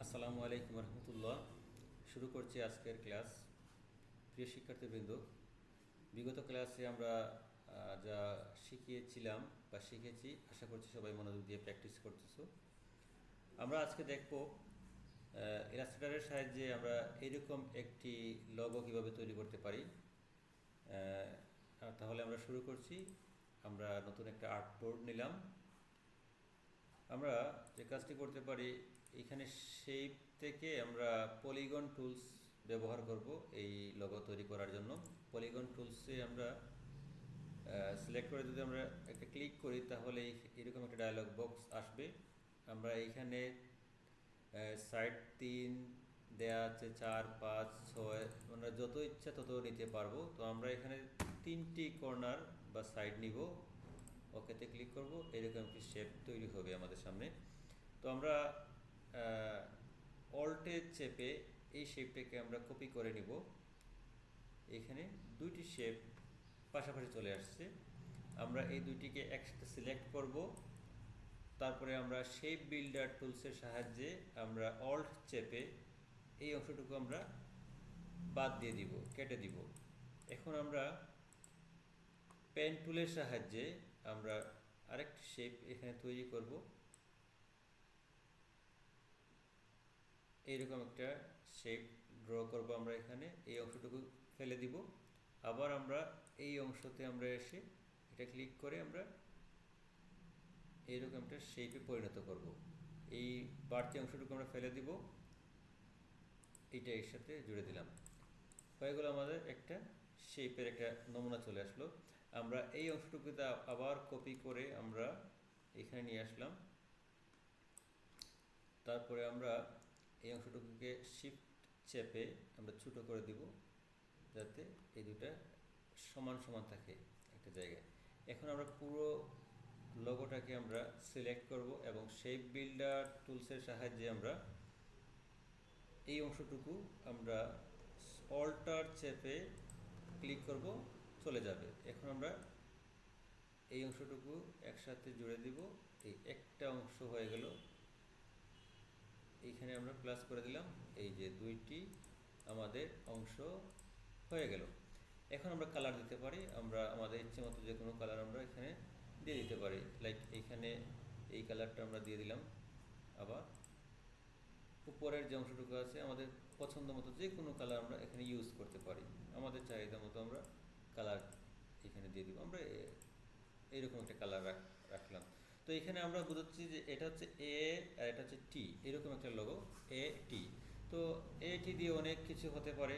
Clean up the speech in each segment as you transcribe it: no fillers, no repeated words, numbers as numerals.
আসসালামু আলাইকুম রহমতুল্লাহ। শুরু করছি আজকের ক্লাস। প্রিয় শিক্ষার্থীবৃন্দ, বিগত ক্লাসে আমরা যা শিখিয়েছিলাম বা শিখেছি, আশা করছি সবাই মনোযোগ দিয়ে প্র্যাকটিস করতেছো। আমরা আজকে দেখব ইলাস্ট্রেটরের সাহায্যে আমরা এরকম একটি লোগো কীভাবে তৈরি করতে পারি। তাহলে আমরা শুরু করছি। আমরা নতুন একটা আর্টবোর্ড নিলাম। আমরা যে কাজটি করতে পারি, এখানে শেপ থেকে আমরা পলিগন টুলস ব্যবহার করব এই লোগো তৈরি করার জন্য। পলিগন টুলসে আমরা সিলেক্ট করে যদি আমরা একটা ক্লিক করি, তাহলে এরকম একটা ডায়লগ বক্স আসবে। আমরা এইখানে সাইড 3 দেয়া আছে, 4, 5, 6, আমরা যত ইচ্ছা তত নিতে পারবো। তো আমরা এখানে 3টি কর্নার বা সাইড নিব, ওকেতে ক্লিক করব, এরকম একটি শেপ তৈরি হবে আমাদের সামনে। তো আমরা অল্টে চেপে এই শেপটাকে আমরা কপি করে নিব। এখানে দুইটি শেপ পাশাপাশি চলে আসছে। আমরা এই দুইটিকে একসাথে সিলেক্ট করব। তারপরে আমরা শেপ বিল্ডার টুলসের সাহায্যে আমরা অল্ট চেপে এই অংশটুকু আমরা বাদ দিয়ে দিব, কেটে দিব। এখন আমরা পেন টুলের সাহায্যে আমরা আরেকটি শেপ এখানে তৈরি করব। এইরকম একটা শেপ ড্র করব আমরা এখানে, এই অংশটুকু ফেলে দিব। আবার আমরা এই অংশতে আমরা এসে এটা ক্লিক করে আমরা এইরকম একটা শেপে পরিণত করব। এই বাড়তি অংশটুকু আমরা ফেলে দিব, এইটা এর সাথে জুড়ে দিলাম। হয়ে গেল আমাদের একটা শেপের একটা নমুনা চলে আসলো। আমরা এই অংশটুকুতে আবার কপি করে আমরা এখানে নিয়ে আসলাম। তারপরে আমরা এই অংশটুকুকে শিফট চেপে আমরা ছোটো করে দিব, যাতে এই দুটা সমান সমান থাকে একটা জায়গায়। এখন আমরা পুরো লোগোটাকে আমরা সিলেক্ট করব এবং শেপ বিল্ডার টুলসের সাহায্যে আমরা এই অংশটুকু আমরা অল্টার চেপে ক্লিক করব, চলে যাবে। এখন আমরা এই অংশটুকু একসাথে জুড়ে দিব, এই একটা অংশ হয়ে গেল। এইখানে আমরা প্লাস করে দিলাম, এই যে দুইটি আমাদের অংশ হয়ে গেল। এখন আমরা কালার দিতে পারি। আমরা আমাদের ইচ্ছে মতো যে কোনো কালার আমরা এখানে দিয়ে দিতে পারি। লাইক এইখানে এই কালারটা আমরা দিয়ে দিলাম। আবার উপরের যে অংশটুকু আছে, আমাদের পছন্দ মতো যে কোনো কালার আমরা এখানে ইউজ করতে পারি। আমাদের চাহিদা মতো আমরা কালার এখানে দিয়ে দিব। আমরা এইরকম একটা কালার রাখলাম। তো এখানে আমরা বোঝাচ্ছি যে এটা হচ্ছে এ আর এটা হচ্ছে টি, এরকম একটা লোগো এ টি। তো এ টি দিয়ে অনেক কিছু হতে পারে,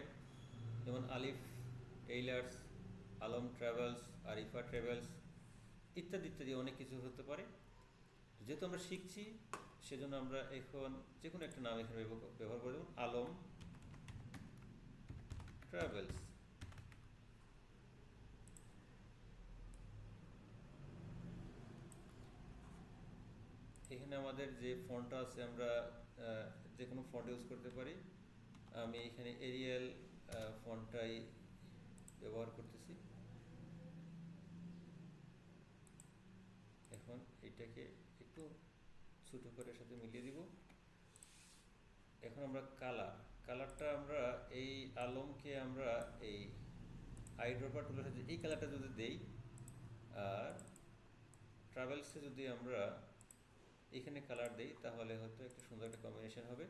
যেমন আলিফ tailors, Alam travels, Arifa travels ইত্যাদি ইত্যাদি অনেক কিছু হতে পারে। যেহেতু আমরা শিখছি, সেজন্য আমরা এখন যে কোনো একটা নাম এখানে ব্যবহার করে দেব, আলম ট্রাভেলস। এখানে আমাদের যে ফন্টটা আছে, আমরা যে কোনো ফন্ট ইউজ করতে পারি। আমি এখানে এরিয়াল ফন্টটাই ব্যবহার করতেছি। এখন এটাকে একটু ছোটো করে সাথে মিলিয়ে দিব। এখন আমরা কালারটা আমরা এই আলমকে আমরা এই আইড্রপার টুলের সাথে এই কালারটা যদি দেই, আর ট্রাভেলসে যদি আমরা এখানে কালার দেই, তাহলে হয়তো একটা সুন্দর একটা কম্বিনেশন হবে,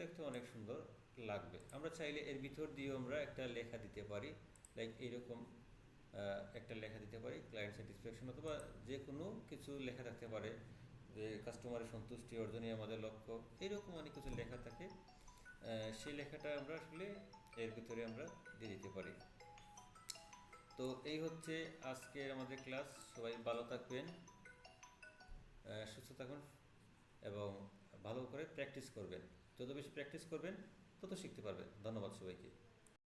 দেখতে অনেক সুন্দর লাগবে। আমরা চাইলে এর ভিতর দিয়েও আমরা একটা লেখা দিতে পারি, লাইক এইরকম একটা লেখা দিতে পারি, ক্লায়েন্ট স্যাটিসফ্যাকশন, অথবা যে কোনো কিছু লেখা থাকতে পারে যে কাস্টমারের সন্তুষ্টি অর্জনই আমাদের লক্ষ্য, এইরকম অনেক কিছু লেখা থাকে। সেই লেখাটা আমরা আসলে এর ভিতরে আমরা দিয়ে দিতে পারি। তো এই হচ্ছে আজকের আমাদের ক্লাস। সবাই ভালো থাকবেন, সুস্থ থাকুন এবং ভালো করে প্র্যাকটিস করবেন। যত বেশি প্র্যাকটিস করবেন, তত শিখতে পারবেন। ধন্যবাদ সবাইকে।